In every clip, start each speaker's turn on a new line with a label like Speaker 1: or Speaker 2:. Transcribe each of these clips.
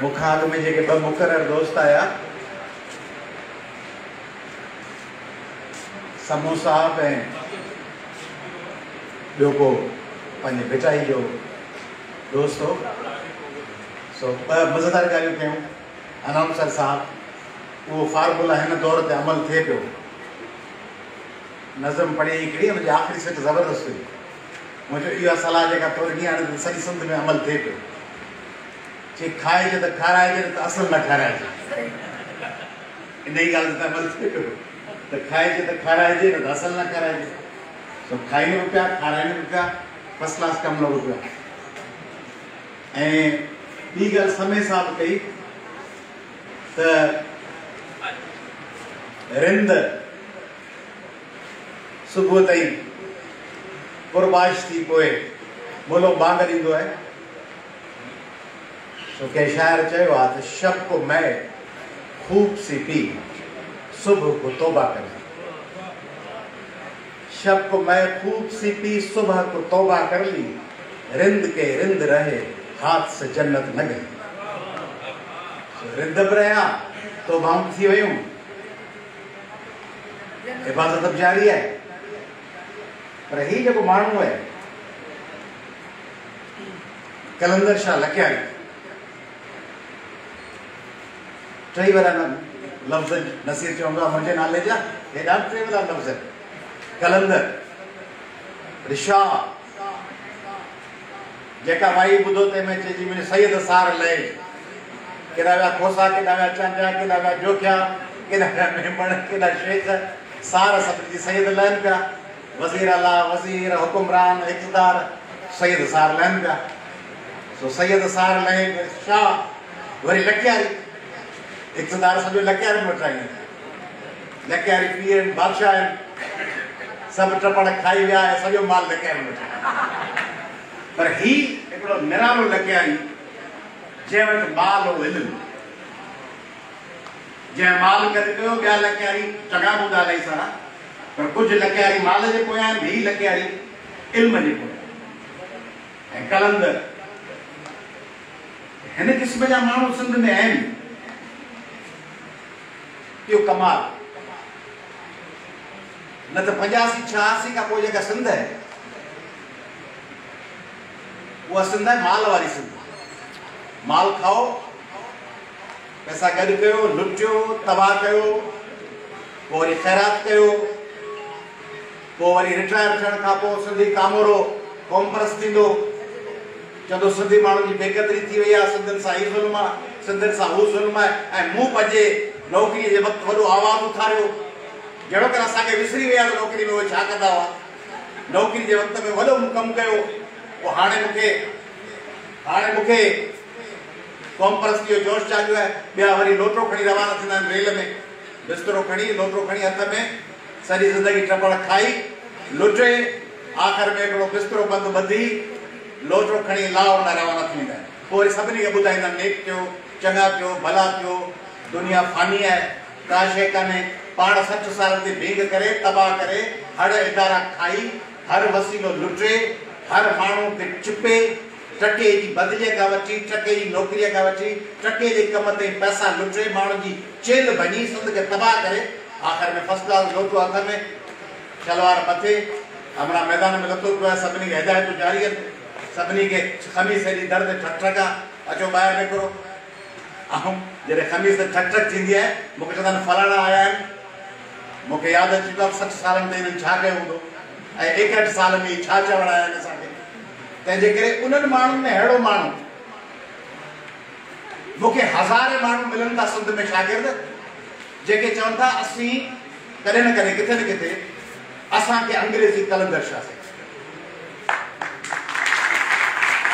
Speaker 1: मुखाग में जेके ब मुकर्रर दोस्त आया समूह साहब ऐं ॿियो को पंहिंजे भिटाई जो दोस्त हो। सो ॿ मज़ेदार ॻाल्हियूं कयूं। अनाउंसर साहब वो फार्मूला हिन दौर ते अमल थिए पियो। नज़म पढ़ी हिकिड़ी हुनजी आख़िरी सिट ज़बरदस्त हुई। मुंहिंजो इहा सलाह जेका तोड़नी हाणे सॼी सिंध में अमल थिए पियो। चई खाइजे त खाराइजे त असुल न खाराइजे। इन ई ॻाल्हि ते अमल थिए पियो त खाइजे त खाराइजे न त असुल न खाराइजे। सो खाइनि बि पिया खाराइनि बि पिया फर्स्ट क्लास कमु लॻो पियो। ऐं ॿी ॻाल्हि समय सां बि कई त रिंद सुबुह ताईं कुर्बाश थी पोइ बोलो बांग ॾींदो आहे। सो कंहिं शाइर चयो आहे त शब को मैं खूब सी पी सुबह को तौबा करे। शब को मैं खूब सी पी सुबह को तौबा कर ली, रिंद के रिंद रहे हाथ से जन्नत न गई। रिंद बि रहिया तौबाऊं थी वयूं, इबादत बि जारी आहे। पर ही जेको माण्हू आहे कलंदर शाह लखियारी, टई वारा लफ़्ज़ नसीर चवंदो आहे मुंहिंजे नाले जा हेॾा टे वारा लफ़्ज़ कलंदर शाह जेका माई ॿुधो तंहिंमें चइजी मुंहिंजे सैयद सार लहे। केॾा विया खोसा, केॾा विया चांजा, केॾा विया जोखिया, केॾा विया मेमण, केॾा शेख, सार सभिनी जी सैयद लहनि पिया। वज़ीर अला, वज़ीर, हुकुमरान, इक़्तिदार, सैयद सार लहनि पिया। सो सैयद सार लहे शाह वरी लखियारी, इक़्तिदार सॼो लखियारी में वठाईंदा। लखियारी पीउ आहिनि, बादशाह आहिनि, सभु टपड़ खाई विया ऐं सॼो माल लखियारी में वठाईंदा। पर ही हिकिड़ो निरालो लखियारी जंहिं वटि माल हो इल्मु, जंहिं माल गॾु कयो ॿिया लखियारी चङा हूंदा अलाई सारा, पर कुझु लखियारी माल जे पोयां आहिनि, ॿी लखियारी इल्म जे पोयां। ऐं कलंदर हिन क़िस्म जा माण्हू सिंध में आहिनि। इहो कमाल न त 85-86 खां पोइ जेका सिंध आहे उहा सिंध आहे माल वारी सिंध। माल खाओ, पैसा गॾु कयो, लुटियो, तबाह कयो, पोइ वरी ख़ैरात कयो, पोइ वरी रिटायर थियण खां पोइ सिंधी कामोरो क़ौम परस्त थींदो, चवंदो सिंधी माण्हुनि जी बेक़दरी थी वई आहे, सिंधियुनि सां हीउ ज़ुल्म आहे, सिंधियुनि सां हू ज़ुल्म आहे। ऐं मूं पंहिंजे नौकिरीअ जे वक़्तु वॾो आवाज़ उथारियो, जहिड़ो करे असांखे विसरी विया त नौकिरी में उहे छा कंदा हुआ। नौकिरी जे वक़्त में वॾो कमु कयो, पोइ हाणे मूंखे क़ौम परस्ती जो जोश चालू आहे। ॿिया वरी लोटो खणी रवाना थींदा आहिनि रेल में, बिस्तरो खणी, लोटो खणी हथ में, सॼी ज़िंदगी टपड़ खाई लुटे, आख़िर में हिकिड़ो बिस्तरो बंदि ॿधी लोटो खणी लाहौर न रवाना थी वेंदा आहिनि। पोइ वरी सभिनी खे ॿुधाईंदा नेक थियो, चङा थियो, भला थियो, दुनिया फ़ानी आहे, का शइ कान्हे। पाण 60 साल ते भीग करे, तबाह करे, हर इदारा खाई, हर वसीलो लुटे, हर माण्हू खे चिपे, टके जी बदिलीअ खां वठी, टके जी नौकिरीअ खां वठी, टके जे कम ते पैसा लुटे, माण्हू जी चेल भञी सिंध खे तबाह करे, आख़िर में फर्स्ट क्लास लोटो हथ में, शलवार मथे, हमारा मैदान में लथो पियो आहे। सभिनी खे हिदायतूं जारी आहिनि, सभिनी खे ख़मीस हेॾी दर्द ठक ठक आहे, अचो ॿाहिरि निकिरो। ऐं जॾहिं ख़मीस ठक ठक थींदी आहे, मूंखे चवंदा आहिनि फलाणा आया आहिनि। मूंखे यादि अची वियो आहे 60 सालनि ते हिननि छा कयो हूंदो ऐं 61 साल में छा चवण आया आहिनि असांखे। तंहिंजे करे उन्हनि माण्हुनि में अहिड़ो माण्हू, मूंखे हज़ारे माण्हू मिलनि था सिंध में शागिर्द, जेके चवनि था असीं कॾहिं न कॾहिं किथे न किथे असांखे अंग्रेज़ी कलंदर शाह साईं,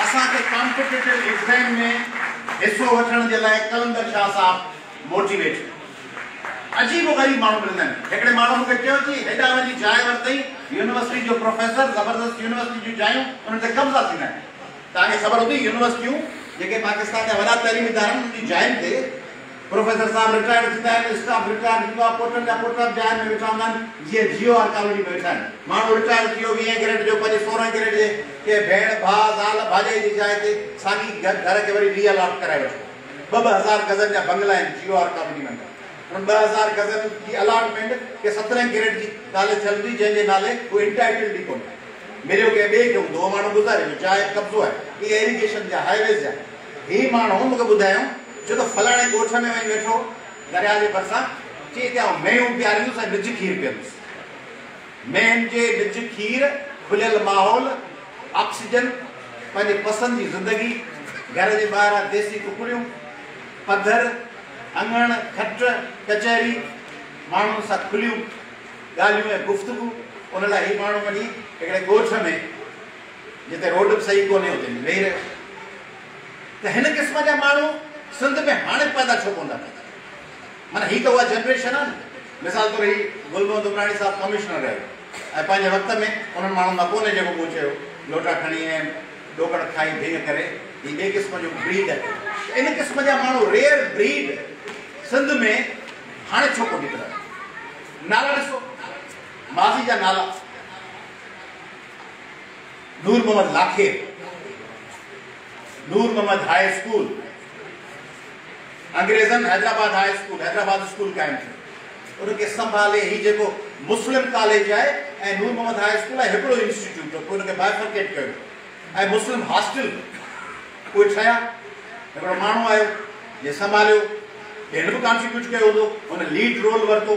Speaker 1: असांखे कॉम्पिटिटिव एग्ज़ाम में हिसो वठण जे लाइ कलंदर शाह साहब मोटिवेट। अजीब गरीब माण्हू मिलंदा आहिनि। हिकिड़े माण्हू मूंखे चयो कि हेॾा वञी जाइ वरितई, यूनिवर्सिटी जो प्रोफेसर, ज़बरदस्त यूनिवर्सिटी जूं जायूं उन्हनि ते कब्ज़ा थींदा आहिनि। तव्हांखे ख़बर हूंदी यूनिवर्सिटियूं जेके पाकिस्तान जा वॾा तइलीमी इदारा आहिनि, उन्हनि जी जायुनि ते प्रोफेसर साहब रिटायर थींदा आहिनि, स्टाफ रिटायर थींदो आहे, पोटनि जा पोटा जाइ में वेठा हूंदा आहिनि, जीअं जियो आर कॉलोनी में वेठा आहिनि। माण्हू रिटायर थी वियो 20 ग्रेड जो, 16 ग्रेड जे के भेण भाउ ज़ाल भाॼाई जी जाइ ते साॻी घर खे वरी रीअलॉट कराए वठो। 2000 गज़न जा बंगला आहिनि जियो और कंपनी में। उन 2000 गज़न जी अलॉटमेंट के 17 कैरेट जी ॻाल्हि थियल हुई, जंहिंजे नाले उहो इंटाइटल्ड ई कोन्हे, मिलियो कंहिं ॿिए खे हूंदो, माण्हू गुज़ारे वियो, चाहे कब्ज़ो आहे, इहे इरिगेशन जा हाईवेज़ जा। ही माण्हू मूंखे ॿुधायूं छो त फलाणे ॻोठ में वञी वेठो दरिया जे भरिसां, चई त मेंहूं पीआरींदुसि ऐं निज खीर पीअंदुसि। मेंहनि जे निज खीर, खुलियल माहौल, ऑक्सीजन, पंहिंजे पसंदि जी ज़िंदगी, घर जे ॿाहिरां देसी कुकड़ियूं, पधर, अंगण, खट, कचहरी, माण्हुनि सां खुलियूं ॻाल्हियूं ऐं गुफ़्तगू। उन लाइ ही माण्हू वञी हिकिड़े ॻोठ में जिते रोड बि सही कोन्हे उते वेही रहियो। त हिन क़िस्म जा माण्हू सिंध में हाणे पैदा छो कोन था थियनि? माना ही त उहा जनरेशन आहे न। मिसाल तौर ही गुलमोहन दुमराणी साहब कमिश्नर रहियो ऐं पंहिंजे वक़्त में उन्हनि माण्हुनि मां कोन्हे जेको मूं चयो लोटा खणी ऐं ॾोकड़ खाई भेग करे, ही ॿिए क़िस्म जो ब्रीड आहे। इन क़िस्म जा माण्हू रेयर ब्रीड सिंध में हाणे छो कोन निकिरनि? नाला ॾिसो, माज़ी जा नाला: नूर मोहम्मद लाखेर, नूर मोहम्मद हाई स्कूल, अंग्रेज़न Hyderabad high school, Hyderabad school कायम थियो, उनखे संभाले ही जेको मुस्लिम कॉलेज आहे ऐं नूर मोहम्मद हाई स्कूल आहे, हिकिड़ो इंस्टीट्यूट हो, पोइ उनखे बाइफरकेट कयो ऐं मुस्लिम हॉस्टल उहे ठहिया। हिकिड़ो माण्हू आयो जे संभालियो, हिन बि कॉन्ट्रीब्यूट कयो हूंदो, हुन लीड रोल वरितो,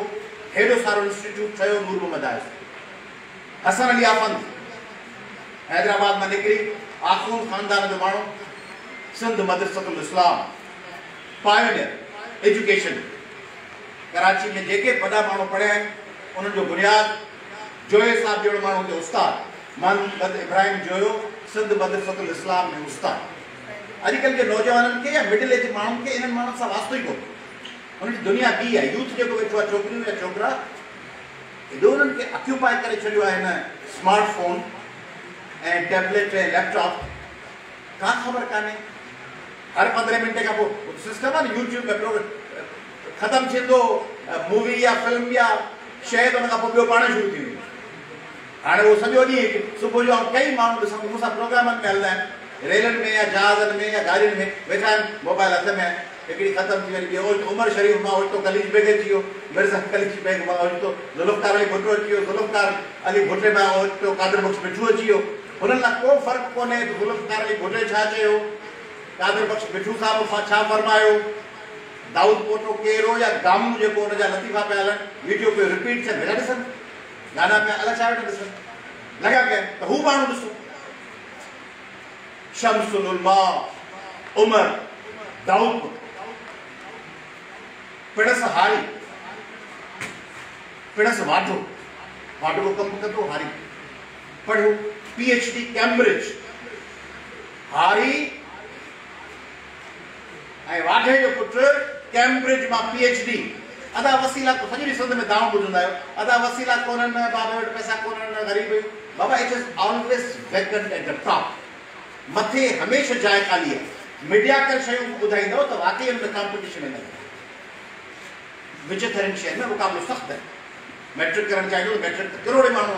Speaker 1: हेॾो सारो इंस्टीट्यूट ठहियो नूर मोहम्मद हाई स्कूल। हसन अली आफंद हैदराबाद में निकिरी, आख़ून ख़ानदान जो माण्हू, सिंध मदरसतुल इस्लाम, पायोनियर एजुकेशन। कराची में जेके वॾा माण्हू पढ़िया आहिनि उन्हनि जो बुनियाद जोए साहब जहिड़ो माण्हू हुते उस्ताद, मोहम्मद इब्राहिम जोयो, सिंध मदरसतुल इस्लाम में उस्ताद। अॼुकल्ह जे नौजवाननि खे या मिडिल एज माण्हुनि खे इन्हनि माण्हुनि सां वास्तो ई कोन्हे। उन्हनि जी दुनिया ॿी आहे। यूथ जेको वेठो आहे, छोकिरियूं या छोकिरा, एॾो उन्हनि खे ऑक्यूपाए करे छॾियो आहे हिन स्मार्टफोन ऐं टैबलेट ऐं लैपटॉप, का ख़बर कान्हे। हर 15 मिंट खां पोइ सिस्टम आहे न यूट्यूब में ख़तमु थींदो मूवी या फिल्म या शइ, त हुन खां पोइ ॿियो पाण शुरू थी वेंदो। हाणे उहो सॼो ॾींहुं सुबुह जो कई माण्हू ॾिसूं मूंसां प्रोग्रामनि में हलंदा आहिनि, रेलनि में या जहाज़नि में या गाॾियुनि में वेठा आहिनि, मोबाइल हथ में आहे, हिकिड़ी ख़तमु थी वरी ॿी उमर शरीफ़ मां ओचितो कलीज बेग अची वियो, मिर्ज़ा कलीज बेग मां ओचितो ज़ुल्फ़कार अली भुट्टो अची वियो, ज़ुल्फ़कार अली भुट्टे मां ओचितो कादिर बख़्श मिठू अची वियो। हुननि लाइ को फ़र्क़ु कोन्हे त ज़ुल्फ़कार अली भुट्टे छा चयो, कादिर बख़्श मिठू साहब छा फरमायो, दाऊद पोटो केरो या गामू जेको हुनजा लतीफ़ा पिया हलनि, वीडियो पियो रिपीट थियनि, वेठा ॾिसनि, गाना पिया अलाए छा वेठा ॾिसनि, लॻा पिया त हू माण्हू ॾिसो। शम्सुल उलमा उमर दाऊद पिणस हारी, पिणस वाढो, वाढो कमु कंदो हारी पढ़ो, PhD कैम्ब्रिज, हारी ऐं वाढे जो पुटु कैम्ब्रिज मां PhD। अदा वसीला सॼी सिंध में दाव ॿुधंदा आहियो, अदा वसीला कोन्हनि, बाबा वटि पैसा कोन्हनि, ग़रीब बाबा, it is always vacant at the top. मथे हमेशह जाइ ख़ाली आहे। मीडिया कर शयूं ॿुधाईंदव त वाकई हुन में कॉम्पिटिशन आहे। विचित्रनि शयुनि में मुक़ाबिलो सख़्तु आहे। मैट्रिक करणु चाहींदो त मैट्रिक त करोड़े माण्हू,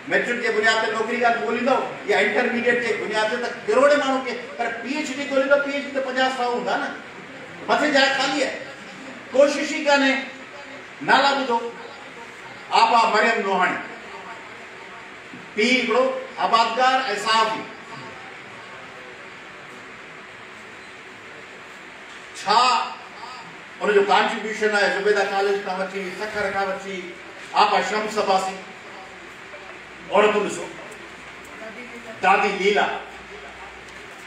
Speaker 1: मैट्रिक जे बुनियाद ते नौकिरी ॻोल्हींदो या इंटरमीडिएट जे बुनियाद ते त करोड़े माण्हू खे, पर PhD ॻोल्हींदो, PhD त 50-100 हूंदा न, मथे जाइ ख़ाली आहे, कोशिश ई कान्हे। नाला ॿुधो, आपा मरियम नोहाणी, पीउ हिकिड़ो आबादगार ऐं सहाफ़ी, छा उनजो कॉन्ट्रीब्यूशन आहे ज़ुबैदा कॉलेज खां वठी, सखर खां वठी, आपा शम्स अब्बासी। औरतूं ॾिसो, दादी लीला,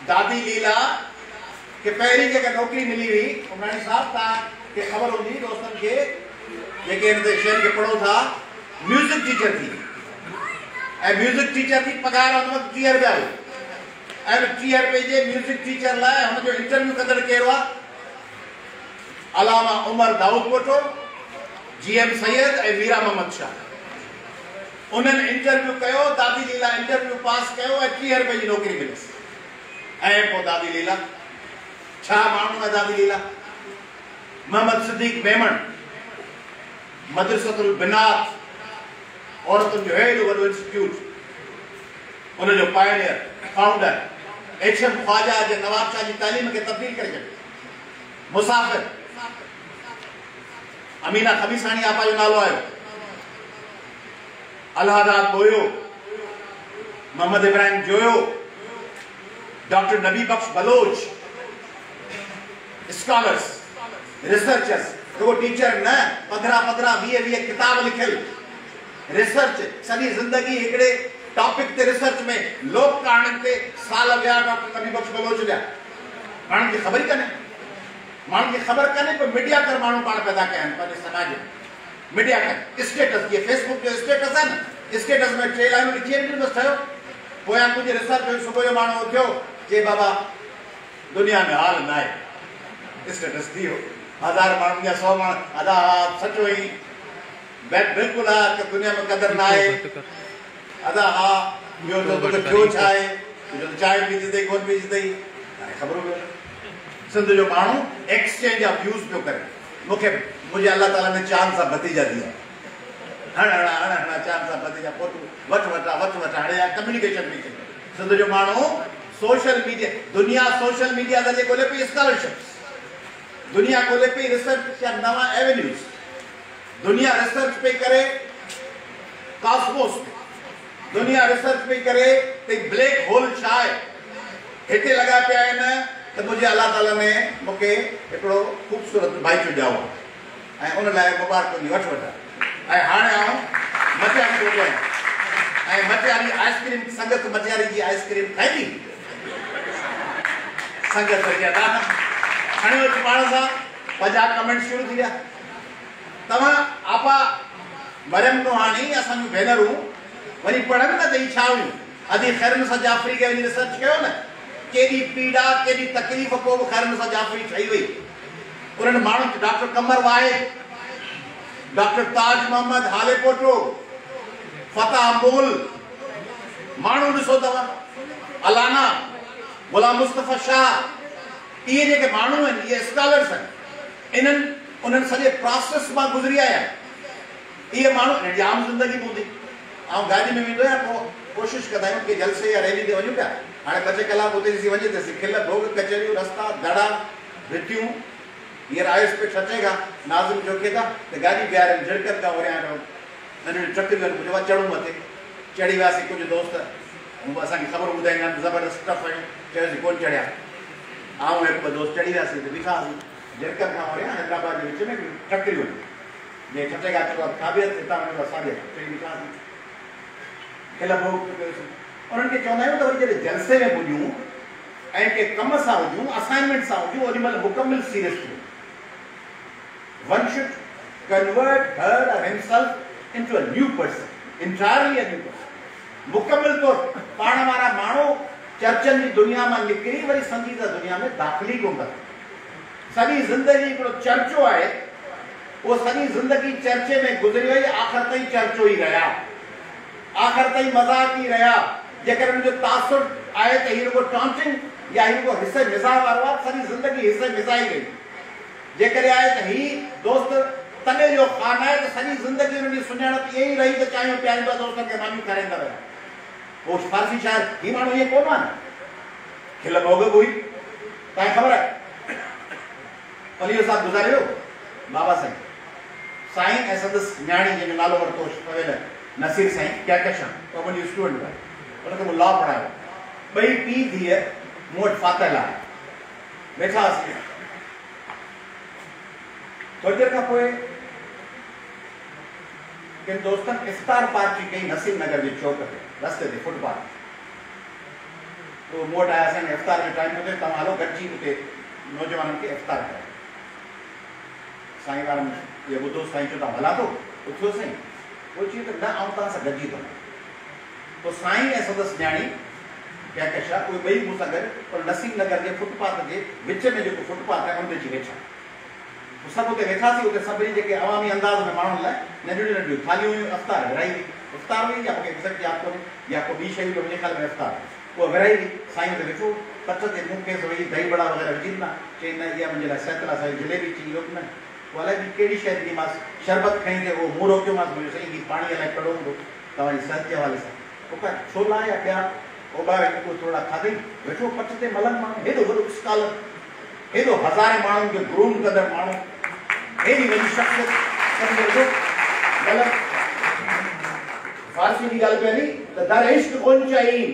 Speaker 1: दादी लीला खे पहिरीं जेका नौकिरी मिली हुई, उमराणी साहब तव्हांखे ख़बर हूंदी दोस्तनि खे जेके हिन ते शयुनि खे पढ़ो था, म्यूज़िक टीचर थी, ऐं म्यूज़िक टीचर थी पघार हुन वक़्तु 30 रुपया हुई, ऐं 30 रुपए जे म्यूज़िक टीचर लाइ हुनजो इंटरव्यू कंदड़ केरु आहे? अलामा उमर दाऊद पोटो, GM सैयद ऐं मीरा मोहम्मद शाह। उन्हनि इंटरव्यू कयो, दादी लीला इंटरव्यू पास कयो ऐं 30 रुपए जी नौकिरी मिलियसि। ऐं पोइ दादी लीला छा माण्हू आहे? दादी लीला मोहम्मद सिद्दीक़ मेमण, मदरसतुल बिनात, औरतुनि जो हेॾो वॾो इंस्टीट्यूट, उन जो पायनियर फाउंडर एचएम ख्वाजा जे नवाब शाह जी तालीम के तब्दील करे छॾियो। मुसाफिर अमीना खमीसानी आपा जो नालो आयो। अलाहाबाद बोयो, मोहम्मद इब्राहिम जोयो, डॉक्टर नबी बख्श बलोच, स्कॉलर्स, रिसर्चर्स, वो टीचर न 15-20 किताब लिखल, रिसर्च सॼी ज़िंदगी हिकिड़े टॉपिक ते रिसर्च में लोक कहाणी ते साल विया डॉक्टर नबी बख्श बलोच लिया। माण्हुनि खे ख़बर ई कान्हे, माण्हुनि खे ख़बर कान्हे पर मीडिया कर माण्हू पाण पैदा कया आहिनि पंहिंजे समाज में। मीडिया कर स्टेटस, ये फेसबुक जो स्टेटस है न, स्टेटस में 3 लाइनूं लिखी आहिनि बस ठहियो। पोयां कुझु रिसर्च सुबुह जो माण्हू उथियो चए बाबा दुनिया में हाल न आहे, स्टेटस थी वियो। 1000 माण्हुनि जा 100 माण्हू अदा सचो ई बिल्कुलु आहे कि दुनिया में क़दर न आहे। अदा हा ॿियो त थियो छा आहे, तुंहिंजो त चांहि पीती अथई कोन पीती अथई, हाणे ख़बर पई। सिंध जो माण्हू एक्सचेंज ऑफ व्यूज़ पियो करे। मूंखे मुंहिंजे अल्लाह ताला ने चांद सां भतीजा दिया, हण चांद सां भतीजा फोटू वठ हाणे कम्युनिकेशन बि कयो। सिंध जो माण्हू सोशल मीडिया, दुनिया सोशल मीडिया ज़रिए ॻोल्हे पई स्कॉलरशिप्स, दुनिया ॻोल्हे पई रिसर्च जा नवां एवेन्यूज़, दुनिया रिसर्च पई करे कॉस्मोस में, दुनिया रिसर्च पई करे त ब्लैक होल छा आहे। हिते लॻा पिया आहिनि त मुंहिंजे अल्लाह ताला ने मूंखे हिकिड़ो ख़ूबसूरत बाइचो ॾियाओ ऐं उन लाइ मुबारक जी वठ। ऐं हाणे आऊं मटियारी थो कयां ऐं मटियारी आइस्क्रीम संगत मटियारी जी आइस्क्रीम खाईंदी संगत कया खणी वठी पाण सां। 50 कमेंट शुरू थी विया। तव्हां आपा मरियम नूहानी असांजूं भेनरूं वरी पढ़नि न त ई छा हुयूं। अदी ख़ैरुनिसा जाफ़री खे वञी रिसर्च कयो न, केॾी पीड़ा केॾी तकलीफ़ को बि ख़ैरुनिसा जाफ़री ठही वई। उन्हनि माण्हुनि डॉक्टर कमर वाहिद, डॉक्टर ताज मोहम्मद हाले पोटो, फतह मोल, माण्हू ॾिसो तव्हां, अलाना, गुलाम मुस्तफ़ा शाह, इहे जेके माण्हू आहिनि इहे स्कॉलर्स आहिनि। इन्हनि उन्हनि सॼे प्रोसेस मां गुज़री आया। इहे माण्हू हिनजी आम ज़िंदगी हूंदी। ऐं गाॾी में वेंदो आहियां पोइ कोशिशि कंदा आहियूं कि जलसे या रैली ते वञूं पिया। हाणे 5 कलाक उते ॾिसी वञे त खिल भोग कचहरियूं रस्ता दड़ा भितियूं। हींअर आयुसि पे 6 खां नाज़िम चौके था त गाॾी बीहारे झिड़कनि था वरिया नंढियूं चकरियूं आहिनि। मुंहिंजो चढ़ूं मथे चढ़ी वियासीं। कुझु दोस्त असांखे ख़बर ॿुधाईंदा आहिनि ज़बरदस्त टफ आहियूं, चयोसीं कोन चढ़िया। आऊं 1-2 दोस्त चढ़ी वियासीं त बीठासीं झिड़कनि खां वरिया हैदराबाद जे विच में चकरियूं आहिनि। जे 6 खां चयो खाॿे हथु हितां वञो साॻे चढ़ी बीठासीं। खिल भोग कयोसीं। उन्हनि खे चवंदा आहियूं त वरी जॾहिं जलसे में पुॼूं ऐं के कम सां हुजूं, असाइनमेंट सां हुजूं, ओॾी महिल मुकमिल सीरियस थियूं। One should convert her or himself into a new person, entirely a new person. मुकमिल तौर पाण वारा माण्हू चर्चनि जी दुनिया मां निकिरी वरी संगीत दुनिया में दाख़िली कोन कंदा। सॼी ज़िंदगी हिकिड़ो चर्चो आहे, उहो सॼी ज़िंदगी चर्चे में गुज़री वई। आख़िर ताईं चर्चो ई रहिया, आख़िर ताईं मज़ाक ई रहिया। जेकर हुनजो तासुर आहे त हीउ रुॻो टॉन्टिंग या हीउ रुॻो हिसे मिज़ाह वारो आहे, सॼी ज़िंदगी हिसे मिज़ाह ई गई। जेकर आहे त हीउ दोस्त तने जो ख़ान आहे त सॼी ज़िंदगी हुनजी सुञाणप ईअं ई रही त चाहियूं पियारींदा दोस्तनि खे मानियूं खाराईंदा रहिया। पोइ फारसी शायर हीउ माण्हू ईअं कोन आहे, खिल भोग बि हुई। तव्हांखे ख़बर आहे पलीअ साहिबु गुज़ारियो बाबा साईं ऐं संदसि न्याणी जंहिंजो नालो वरितो पवेल नसीर साईं कहकशां, उहो मुंहिंजी स्टूडेंट आहे। उनखे मूं लॉ पढ़ायो। 2 पीउ धीअ मूं वटि फाथल आहे। वेठा हुआसीं। थोड़ी देर खां पोइ किन दोस्तनि इफ़्तार पार्टी कई नसीम नगर जे चौक ते, रस्ते ते फुटपाथ। तो मूं वटि आया असांखे इफ़्तार जो टाइम हुजे, तव्हां हलो गॾिजी उते नौजवाननि खे इफ़्तार करायो। साईं वारनि इहो ॿुधो, साईं चयो तव्हां हला थो? उथियो साईं। पोइ चई त न आउं तव्हां सां गॾिजी थो। पोइ साईं ऐं संदसि न्याणी कहकशां उहे ॿई मूं सां गॾु पर नसीम नगर जे फुटपाथ जे विच में जेको फुटपाथ आहे उन ते वेठा। सभु उते वेठासीं। उते सभिनी जेके अवामी अंदाज़ में माण्हुनि लाइ नंढियूं नंढियूं थालियूं हुयूं, इफ़्तार विराई हुई। इफ़्तार हुई या मूंखे एग्ज़ैक्ट यादि कोन्हे, या को ॿी शइ हुई, मुंहिंजे ख़्याल में इफ़्तार उहा विराई हुई। साईं हुते वेठो, कच्छ ते मूं केस वई दही बड़ा वग़ैरह विझी ॾिना। चई न इहा मुंहिंजे लाइ सैतला साईं जलेबी चई इहो न, पोइ अलाए ॿी कहिड़ी शइ ॾिनीमांसि। शरबत खणी ते उहो मूं रोकियोमांसि, मुंहिंजो साईं हीउ पाणी अलाए कहिड़ो हूंदो तव्हांजी सिहत जे हवाले सां। पोइ छोला या ॿिया ओबारे को थोड़ा खाधई वेठो पट ते मलन माण्हू हेॾो वॾो स्कॉलर हेॾो हज़ारे माण्हुनि खे ग्रूम कंदड़ माण्हू हेॾी वॾी शख़्सियत सम्झो ग़लति फारसी जी ॻाल्हि पई त दर इश्क कोन चाहिए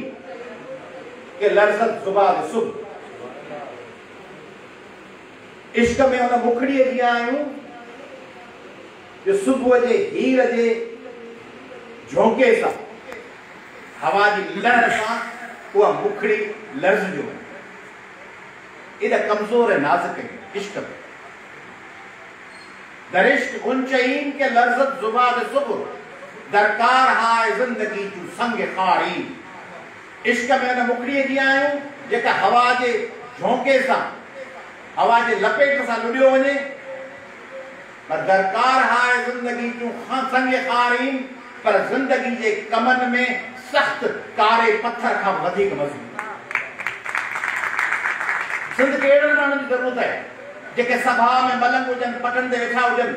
Speaker 1: के लर्ज़त ज़ुबान सुब इश्क में उन मुखड़ीअ जी आहियूं जो सुबुह जे हीर जे झोंके सां हवा जी लहर सां उहा मुखड़ी लर्ज़ जो एॾा कमज़ोर ऐं नाज़ुक इश्क में दर इश्क गुंचईन के लर्ज़त ज़ुबान सुबुह दरकार हाय ज़िंदगी जूं संग खारी इश्क में उन मुखड़ीअ जी आहियूं जेका हवा जे झोंके सां हवा जे लपेट सां लुॾियो वञे पर दरकार हाय ज़िंदगी जूं संग खारी पर ज़िंदगी जे कमनि में सख्त कारे पत्थर खां वधीक मज़बूत सिंध खे अहिड़नि माण्हुनि जी ज़रूरत आहे जेके सभा में मलंग हुजनि पटनि ते वेठा हुजनि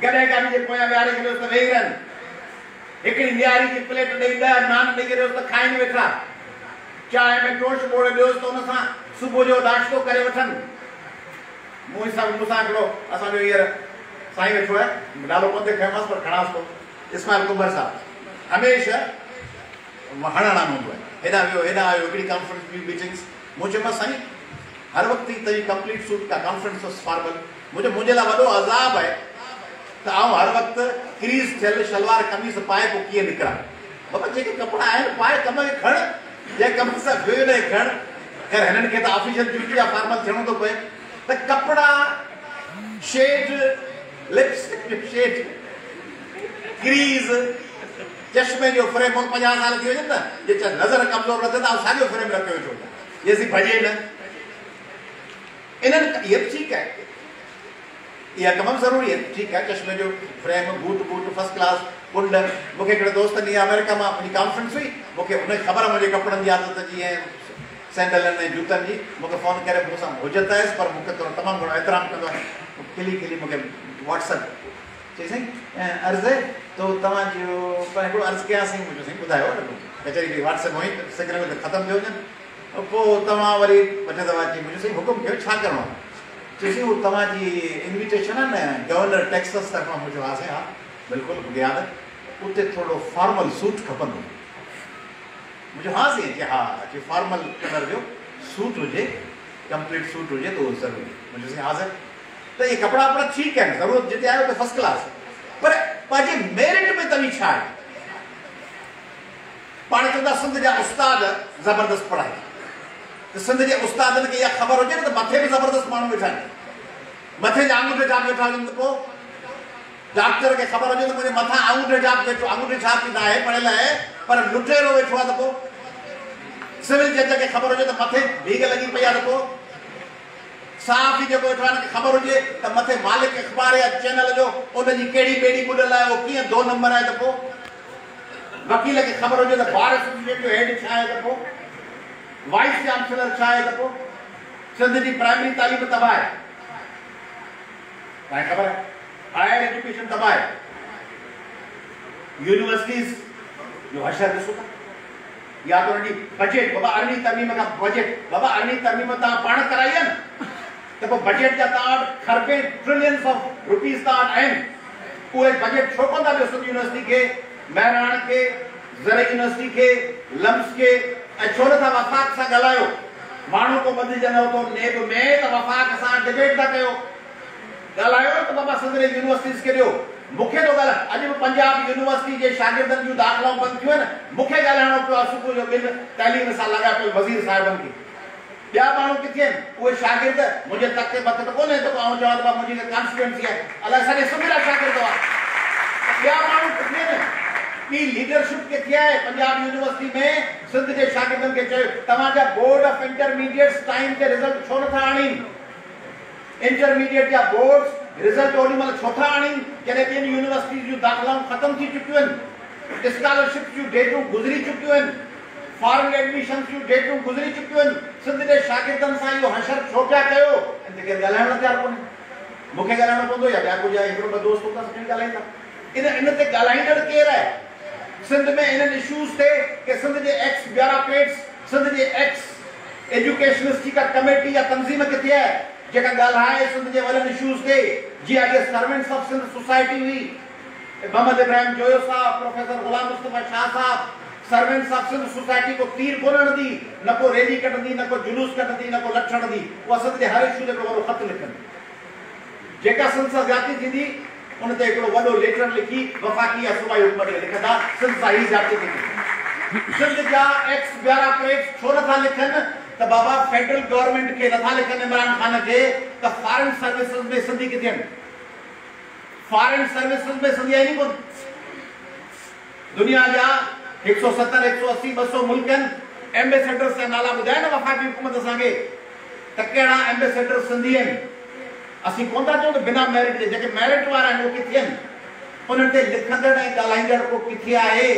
Speaker 1: गॾे गाॾी जे पोयां विहारे करे त वेही रहनि हिकिड़ी न्यारी जी प्लेट ॾेई 10 नान ॾेई करे त खाइनि वेठा चांहि में टोश ॿोड़े ॾियोसि त हुन सां सुबुह जो नाश्तो करे वठनि मूंसां हिकिड़ो असांजो हींअर साईं वेठो आहे नालो कोन ते खयोमांसि पर खणांसि थो इस्माइल कुंबर साहब हमेशह हणणा हूंदो आहे हेॾा वियो हेॾा आयो हिकिड़ी कॉन्फ्रेंस बि मीटिंग्स मूं चयोमांसि साईं हर वक़्तु तव्हांजी कंप्लीट सूट का कॉन्फ्रेंस फॉर्मल मुंहिंजे लाइ वॾो अज़ाब आहे त आउं हर वक़्तु क्रीज़ थियल शलवार कमीज़ पाए पोइ कीअं निकिरां बाबा जेके कपिड़ा आहिनि पाए कम खे खण जंहिं कम सां ॿियो न खण ख़ैर हिननि खे त ऑफिशियल ड्यूटी आहे फॉर्मल थियणो थो पए त कपिड़ा शेड लिपस्टिक शेड क्रीज़ चश्मे जो फ्रेम 50 साल थी वञनि न जे नज़र कमज़ोर न थिए त साॻियो फ्रेम रखियो वेठो ये सी भॼे न इन्हनि इहे बि ठीकु आहे इहा तमामु ज़रूरी आहे ठीकु आहे चश्मे जो फ्रेम बूट फर्स्ट क्लास कुंड मूंखे हिकिड़े दोस्त ॾींहुं अमेरिका मां मुंहिंजी कॉन्फ्रेंस हुई मूंखे हुनखे ख़बर आहे मुंहिंजे कपिड़नि जी आदत जी ऐं सैंडलनि ऐं जूतनि जी मूंखे फ़ोन करे मूंसां हुजत आहेसि पर मूंखे थोरो तमामु घणो एतिराम कंदो आहे खिली मूंखे व्हाट्सएप चई साईं अर्ज़ु आहे तो तव्हांजो हिकिड़ो अर्ज़ु कयासीं मुंहिंजो साईं ॿुधायो कचहरी बि व्हाट्सएप हुई सिग्नल त ख़तमु थियो वञनि पोइ तव्हां वरी ॿ 2 दफ़ा अची मुंहिंजो साईं हुकुम कयो छा करिणो आहे चईसीं उहो तव्हांजी इन्विटेशन आहे न गवर्नर टेक्सस तरफ़ां मुंहिंजो हा साईं हा बिल्कुलु मूंखे यादि उते थोरो फॉर्मल सूट खपंदो मुंहिंजो हा साईं चई हा चई फॉर्मल कलर जो सूट हुजे कंप्लीट सूट हुजे त उहो ज़रूरी मुंहिंजो साईं हा साईं त इहे कपिड़ा वपड़ा ठीकु आहिनि ज़रूरत जिते आयो त फर्स्ट क्लास पर पंहिंजे मेरिट में तव्हीं छा आहे पाण चवंदा सिंध जा उस्ताद ज़बरदस्त पढ़ाई त सिंध जे उस्तादनि खे इहा ख़बर हुजे न त मथे बि ज़बरदस्त माण्हू वेठा आहिनि मथे जा आङूठे छाप वेठा हुजनि त पोइ डॉक्टर खे ख़बर हुजे त मुंहिंजे मथां आङूठे छाप वेठो आङूठे छाप न आहे पढ़ियल आहे पर लुटेरो वेठो आहे त पोइ सिविल जज खे ख़बर हुजे त मथे भीग लॻी पई आहे त पोइ साफ़ ई जेको वेठो आहे ख़बर हुजे त मथे मालिक अख़बार या चैनल जो उनजी कहिड़ी ॿेड़ी ॿुॾल आहे उहो कीअं 2 नंबर आहे त पोइ वकील खे ख़बर हुजे त बार एसोसिएशन जो हेड छा आहे त पोइ वाइस चांसलर छा आहे त पोइ सिंध जी प्राइमरी तालीम तबाह आहे तव्हांखे ख़बर आहे हायर एजुकेशन तबाह आहे यूनिवर्सिटीज़ जो हशर ॾिसो था या तो उनजी बजट बाबा 8वीं तरमीम खां बजट बाबा 8वीं तरमीम तव्हां पाण कराई आहे न त पोइ बजट जा तव्हां वटि खरबे ट्रिलियंस ऑफ रुपीज़ तव्हां वटि आहिनि उहे बजट छो कोन था ॾियो सिंध यूनिवर्सिटी खे महराण खे ज़र यूनिवर्सिटी खे लम्स खे ऐं छो नथा वफ़ाक़ सां ॻाल्हायो माण्हू को ॿधिजनि हो तो नेब में त वफ़ाक़ सां डिबेट था कयो ॻाल्हायो त बाबा सिंध जी यूनिवर्सिटीज़ खे ॾियो मूंखे थो ॻाल्हाए अॼु बि पंजाब यूनिवर्सिटी जे शागिर्दनि जूं दाख़िलाऊं बंदि थियूं आहिनि मूंखे ॻाल्हाइणो पियो आहे सुबुह जो 2 तालीम सां लॻा पियो वज़ीर साहिबनि खे ॿिया माण्हू किथे आहिनि उहे शागिर्द मुंहिंजे तक ते मथे त कोन्हे त आउं चवां त मुंहिंजी कॉन्स्टिट्यूएंसी आहे अलाए सॼे सिंध जा शागिर्द हुआ ॿिया माण्हू किथे आहिनि ॿी लीडरशिप किथे आहे पंजाब यूनिवर्सिटी में सिंध जे शागिर्दनि खे चयो तव्हांजा बोर्ड ऑफ इंटरमीडिएट्स टाइम ते रिज़ल्ट छो नथा आणीनि इंटरमीडिएट जा बोर्ड्स रिज़ल्ट ओॾी महिल छो था आणीनि जॾहिं ॿियनि यूनिवर्सिटी जूं दाख़िलाऊं ख़तमु थी चुकियूं आहिनि स्कॉलरशिप जूं डेटूं गुज़री चुकियूं आहिनि फॉरेन एडमिशन जूं डेटूं गुज़री चुकियूं आहिनि सिंध जे शागिर्दनि सां इहो हशर छो पिया कयो इन ते केरु ॻाल्हाइण तयारु कोन्हे मूंखे ॻाल्हाइणो पवंदो या ॿिया कुझु हिकिड़ो ॿ दोस्त हूंदा सभिनी ॻाल्हाईंदा इन ते ॻाल्हाईंदड़ केरु आहे सिंध में इन इश्यूज़ थे कि सिंध के एक्स ब्यूरोक्रेट्स, सिंध के एक्स एजुकेशनिस्ट की का कमेटी या तंजीम किथे है जेका ॻाल्हाए सिंध जे वॾनि इश्यूज़ ते। जीअं अॼु सर्वेंट्स ऑफ सिंध सोसाइटी हुई, Mohammad Ibrahim Joyo sahab, professor Ghulam Mustafa Shah sahab, servants of Sindh society को तीर कोन हणंदी, न को रैली कढंदी, न को जुलूस कढंदी, न को लठ हणंदी। उहा सिंध जे हर इशू ते हिकिड़ो वॾो ख़त लिखंदी। जेका सिंध सां ज़्यादती थींदी उन ते हिकिड़ो वॾो लेटर लिखी वफ़ाक़ी या सूबाई हुकूमत खे लिखंदा सिंध सां ही ज़्यादती थी। सिंध जा एक्स ब्यूरोक्रेट्स छो नथा लिखनि त बाबा फेडरल गवर्नमेंट खे नथा लिखनि इमरान खान खे त फॉरेन सर्विसेज में सिंधी किथे आहिनि। फॉरेन सर्विसेज में सिंधी आहिनि कोन। दुनिया जा 170 180 200 मुल्कनि एम्बेसडर्स जा नाला ॿुधाए न वफ़ाक़ी हुकूमत असांखे त कहिड़ा एम्बेसडर सिंधी आहिनि। असीं कोन था चऊं त बिना मेरिट जे, जेके मेरिट वारा आहिनि उहे किथे आहिनि, उन्हनि ते लिखंदड़ ऐं ॻाल्हाईंदड़ को किथे आहे।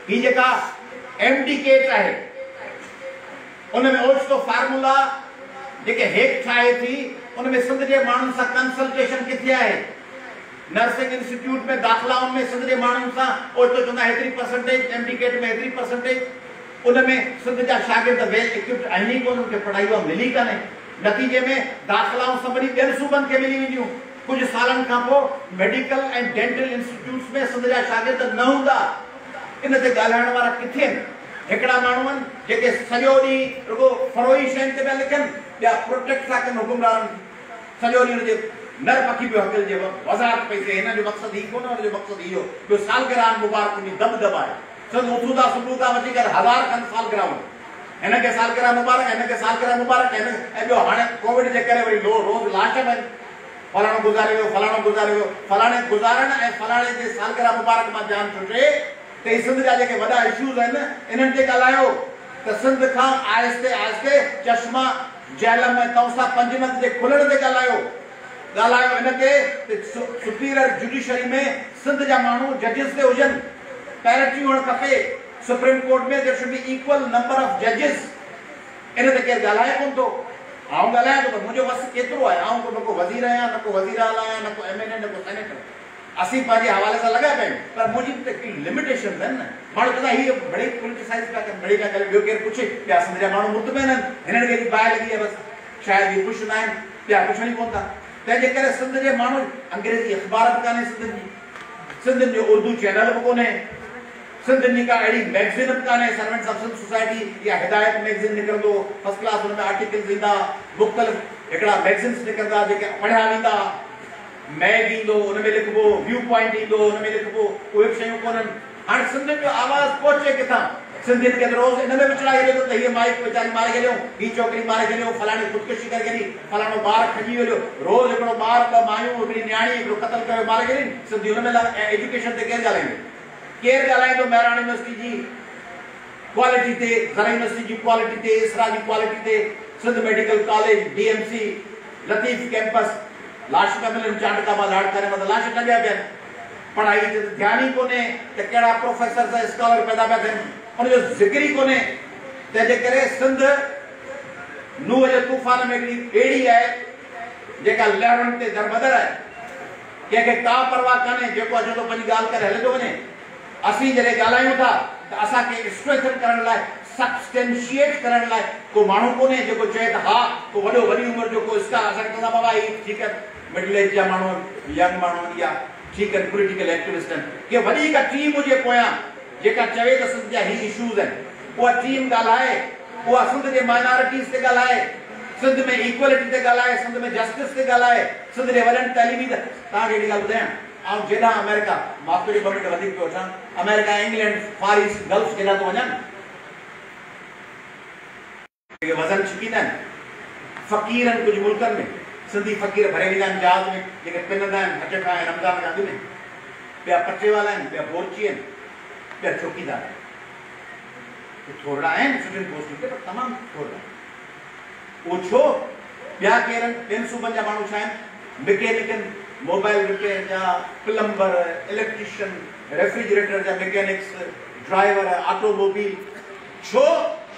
Speaker 1: ही जेका एमडीकेट आहे उनमें ओचितो फार्मूला जेके हेठि ठाहे थी उनमें सिंध जे माण्हुनि सां कंसल्टेशन किथे आहे। नर्सिंग इंस्टीट्यूट में दाख़िलाउनि में सिंध जे माण्हुनि सां ओचितो चवंदा हेतिरी परसेंटेज, एमडीकेट में हेतिरी परसेंटेज। उनमें सिंध जा शागिर्द वेल इक्विप्ड आहिनि ई कोन, उनखे पढ़ाई उहा मिली कान्हे। नतीजे में दाख़िलाऊं सभिनी ॿियनि सूबनि खे मिली वेंदियूं। कुझु सालनि खां पोइ मेडिकल ऐं डेंटल इंस्टीट्यूट्स में सिंध जा शागिर्द न हूंदा। इन ते ॻाल्हाइण वारा किथे आहिनि? हिकिड़ा माण्हू आहिनि जेके सॼो ॾींहुं रुॻो फरोई शयुनि ते पिया लिखनि, ॿिया प्रोटेक्ट था कनि हुकुमराननि। सॼो ॾींहुं हुनजे नर पखी पियो हकिलजे, वज़ाहत पई थिए हिन जो मक़सदु ही कोन्हे, हुन जो मक़सदु इहो। ॿियो सालगिरह मुबारक जी दब आहे। सिंध उथूं था सुबुह खां वठी करे 1000 खनि सालगिरहूं, हिनखे सालगिरह मुबारक, हिनखे सालगिरह मुबारक। ऐं ॿियो हाणे कोविड जे करे वरी रोज़ लाश आहिनि, फलाणो गुज़ारे वियो, फलाणो गुज़ारे वियो। फलाणे गुज़ारण ऐं फलाणे जे सालगिरह मुबारक मां जान छुटे त ही सिंध जा जेके वॾा इश्यूज़ आहिनि इन्हनि ते ॻाल्हायो त सिंध खां आहिस्ते आहिस्ते चश्मा जहलम ऐं तौसा पंजनद जे खुलण ते ॻाल्हायो इनके सुपीरियर जुडिशरी में सिंध जा माण्हू जजिस ते हुजनि, पैरिटी हुअणु खपे। सुप्रीम कोर्ट में there should be equal number of जजिस। इन ते केरु ॻाल्हाए कोन थो। आऊं ॻाल्हायां थो त मुंहिंजो वस केतिरो आहे। आऊं न को वज़ीर आहियां, न को वज़ीर आला आहियां, न को एमएलए, न को सेनेटर। असीं पंहिंजे हवाले सां लॻा पिया आहियूं, पर मुंहिंजी त हिकिड़ी लिमिटेशन आहिनि न। माण्हू चवंदा हीअ बड़ी पोलिटिसाइज़ पिया कनि, बड़ी पिया कनि। ॿियो केरु पुछे ॿिया सिंध जा माण्हू मुतमइन आहिनि, हिननि खे बाहि लॻी आहे बसि, शायदि हीअ ख़ुशि न आहिनि, ॿिया पुछण ई कोन था। तंहिंजे करे सिंध जे माण्हू अंग्रेज़ी अख़बार बि कान्हे सिंध जी, सिंधियुनि जो उर्दू चैनल बि कोन्हे, सिंधियुनि जी का अहिड़ी मैगज़ीन बि कान्हे। सर्वेंट्स ऑफ सिंध सोसाइटी या हिदायत मैगज़ीन निकिरंदो, फर्स्ट क्लास हुन में आर्टिकल्स ईंदा, मुख़्तलिफ़ हिकिड़ा मैगज़ीन्स निकिरंदा जेके पढ़िया वेंदा। मैग ईंदो, हुन में लिखिबो, व्यू पॉइंट ईंदो, हुन में लिखिबो, उहे शयूं कोन्हनि। हाणे सिंधियुनि जो आवाज़ पहुचे किथां? सिंधियुनि खे रोज़ इन में विचड़ा हेॾो त हीअ माइक वीचारी मारे छॾियो, हीअ छोकिरी मारे छॾियो, फलाणी ख़ुदकुशी करे छॾी, फलाणो ॿार खॼी वियो। रोज़ हिकिड़ो ॿार, ॿ मायूं, हिकिड़ी न्याणी, हिकिड़ो क़तल कयो, मारे छॾी। सिंधी हुन में एजुकेशन ते केरु ॻाल्हाईंदो? केरु ॻाल्हाईंदो महराण यूनिवर्सिटी जी क्वालिटी ते, ज़रा यूनिवर्सिटी जी क्वालिटी ते, इसरा जी क्वालिटी ते, Sindh medical college, DMC, Latif campus, लाश पिया मिलनि, चांडका मां लाड़ करे मतिलबु लाश टंगिया पिया आहिनि। पढ़ाई ते ध्यानु ई कोन्हे त कहिड़ा प्रोफेसर ऐं स्कॉलर पैदा पिया थियनि, उनजो ज़िक्र ई कोन्हे। तंहिंजे करे सिंध नूह जे तूफ़ान में हिकिड़ी ॿेड़ी आहे जेका लहरुनि ते दरबदर आहे, कंहिंखे का परवाह कान्हे, जेको अचे थो पंहिंजी ॻाल्हि करे हले थो वञे। असीं जॾहिं ॻाल्हायूं था त असांखे स्ट्रेंथन करण लाइ, सबस्टेंशिएट करण लाइ को माण्हू कोन्हे जेको चए त हा को वॾो वॾी उमिरि जो को स्कार। असांखे चवंदा बाबा ही ठीकु आहे, मिडिल एज जा माण्हू, यंग माण्हू, या ठीकु आहे पॉलिटिकल एक्टिविस्ट आहिनि। की वॾी हिकु टीम हुजे पोयां जेका चवे त सिंध जा ही इशूज़ आहिनि, उहा टीम ॻाल्हाए, उहा सिंध जे माइनॉरिटीज़ ते ॻाल्हाए, सिंध में इक्वलिटी ते ॻाल्हाए, सिंध में जस्टिस ते ॻाल्हाए, सिंध जे वॾनि तइलीमी ते। तव्हांखे हिकिड़ी ॻाल्हि ॿुधायां, ऐं जेॾां अमेरिका, मां थोरी ॿ मिंट वधीक पियो वठां, अमेरिका, इंग्लैंड, फार ईस्ट, गल्फ केॾा थो वञनि, वज़न छिकींदा आहिनि। फ़क़ीर आहिनि कुझु मुल्कनि में, सिंधी फ़क़ीर भरे वेंदा आहिनि जहाज़ में, जेके पिनंदा आहिनि हज खां ऐं रमज़ान खां अॻु में। ॿिया पटे वाला आहिनि, ॿिया बोरची आहिनि, ॿिया चौकीदार आहिनि। थोरा आहिनि सुठियुनि पोस्टुनि ते, पर तमामु थोरा। उहो छो? ॿिया केरु आहिनि? ॿियनि सूबनि जा माण्हू छा आहिनि? मैकेनिक आहिनि, मोबाइल रिपेयर जा, प्लम्बर, इलेक्ट्रीशियन, रेफ्रिजरेटर जा मैकेनिक्स, ड्राइवर, ऑटोमोबाइल। छो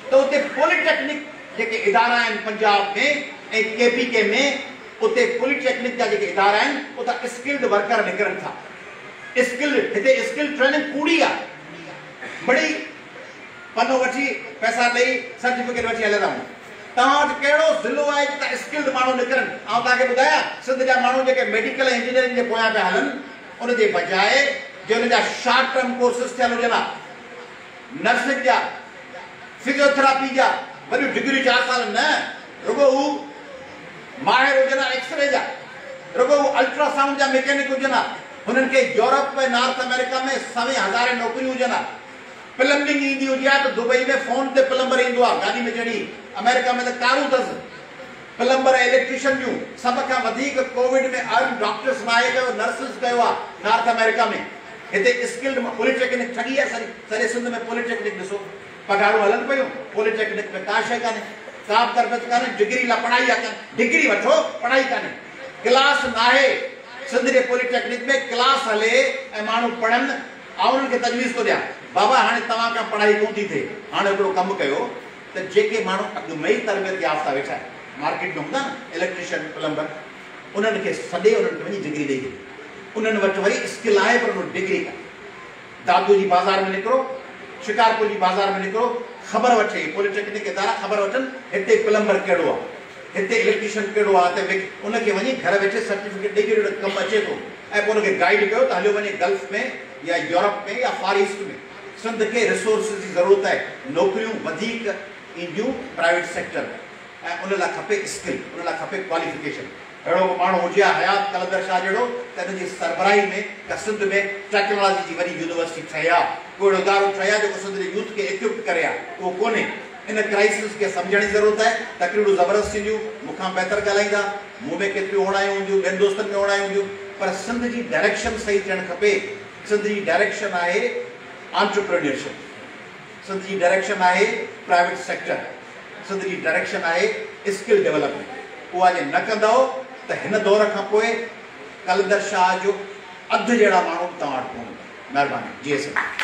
Speaker 1: त उते पॉलिटेक्निक जेके इदारा आहिनि पंजाब में ऐं केपीके में, उते पॉलिटेक्निक जा जेके इदारा आहिनि उतां स्किल्ड वर्कर निकिरनि था। स्किल्ड, हिते स्किल्ड ट्रेनिंग कूड़ी आहे। बड़ी पनो वठी पैसा ॾेई सर्टिफिकेट वठी हलिया रहूं। तव्हां वटि कहिड़ो ज़िलो आहे जितां स्किल्ड माण्हू निकिरनि? आउं तव्हांखे ॿुधायां, सिंध जा माण्हू जेके मेडिकल इंजीनियरिंग जे पोयां पिया हलनि, उन जे बजाए जे हुन जा शॉर्ट टर्म कोर्सिस थियल हुजनि हा, नर्सिंग जा, फिजियोथेरेपी जा, वॾियूं डिग्री 4 साल न, रुगो हू माहिर हुजनि हा एक्सरे जा, रुगो हू अल्ट्रासाउंड जा मैकेनिक हुजनि हा, हुननि खे यूरोप ऐं नॉर्थ अमेरिका में 100,000 नौकरियूं हुजनि हा। प्लम्बिंग ईंदी हुजे हा त दुबई में फोन ते प्लम्बर ईंदो आहे गाॾी में चढ़ी, अमेरिका में त कारूं अथसि प्लम्बर इलेक्ट्रीशियन जूं। सभ खां वधीक कोविड में अर्न डॉक्टर्स नाहे कयो, नर्सिस कयो आहे नॉर्थ अमेरिका में। हिते स्किल्ड पॉलिटेक्निक ठगी आहे सॼे सिंध में। पॉलिटेक्निक ॾिसो, पघारूं हलनि पियूं, पॉलिटेक्निक में का शइ कान्हे, का बि तरबियत कान्हे, डिग्री लाइ पढ़ाई आहे, डिग्री वठो पढ़ाई कान्हे, क्लास नाहे। सिंध जे पॉलिटेक्निक में क्लास हले ऐं माण्हू पढ़नि। ऐं उन्हनि खे तजवीज़ थो ॾियां, बाबा हाणे तव्हां खां पढ़ाई कोन थी थिए, हाणे हिकिड़ो कमु कयो त जेके माण्हू अॻु में ई तरबियत याफ़्ता वेठा आहिनि, मार्केट में हूंदा न इलेक्ट्रीशियन प्लम्बर, उन्हनि खे सॾे उन्हनि खे वञी डिग्री ॾेई। उन्हनि वटि वरी स्किल आहे पर उन्हनि डिग्री कान्हे। दादू जी बाज़ार में निकिरो, शिकारपुर जी बाज़ार में निकिरो, ख़बर वठे, पॉलिटेक्निक इदारा ख़बर वठनि हिते प्लम्बर कहिड़ो आहे, हिते इलेक्ट्रीशियन कहिड़ो आहे, हिते उनखे वञी घर वेठे सर्टिफिकेट ॾेई करे कमु अचे थो। ऐं पोइ उनखे गाइड कयो त हलियो वञे गल्फ में या यूरोप में या फार ईस्ट में। सिंध खे रिसोर्सिस जी ज़रूरत आहे, नौकरियूं वधीक ईंदियूं प्राइवेट सेक्टर में, ऐं उन लाइ खपे स्किल, उन लाइ खपे क्वालिफिकेशन। अहिड़ो माण्हू हुजे हा हयात कलंदर शाह जहिड़ो त हिन जी सरबराही में त सिंध में टेक्नोलॉजी जी वॾी यूनिवर्सिटी ठही आहे, कोई इदारो ठही आहे जेको सिंध जे यूथ खे इक्विप्ड करे आहे, उहो कोन्हे। इन क्राइसिस खे सम्झण जी ज़रूरत आहे। तकरीरूं ज़बरदस्त थींदियूं, मूंखां बहितर ॻाल्हाईंदा, मूं में केतिरियूं ओणायूं हूंदियूं, ॿियनि दोस्तनि में ओणायूं हूंदियूं, पर सिंध जी डायरेक्शन सही थियणु खपे। सिंध जी डायरेक्शन आहे एंटरप्रेन्योरशिप, सिंध जी डायरेक्शन आहे प्राइवेट सेक्टर, सिंध जी डायरेक्शन आहे स्किल डेवलपमेंट। उहा जे न कंदव त हिन दौर खां पोइ कलंदर शाह जो अधु जहिड़ा माण्हू तव्हां वटि कोन। महिरबानी। जी सर।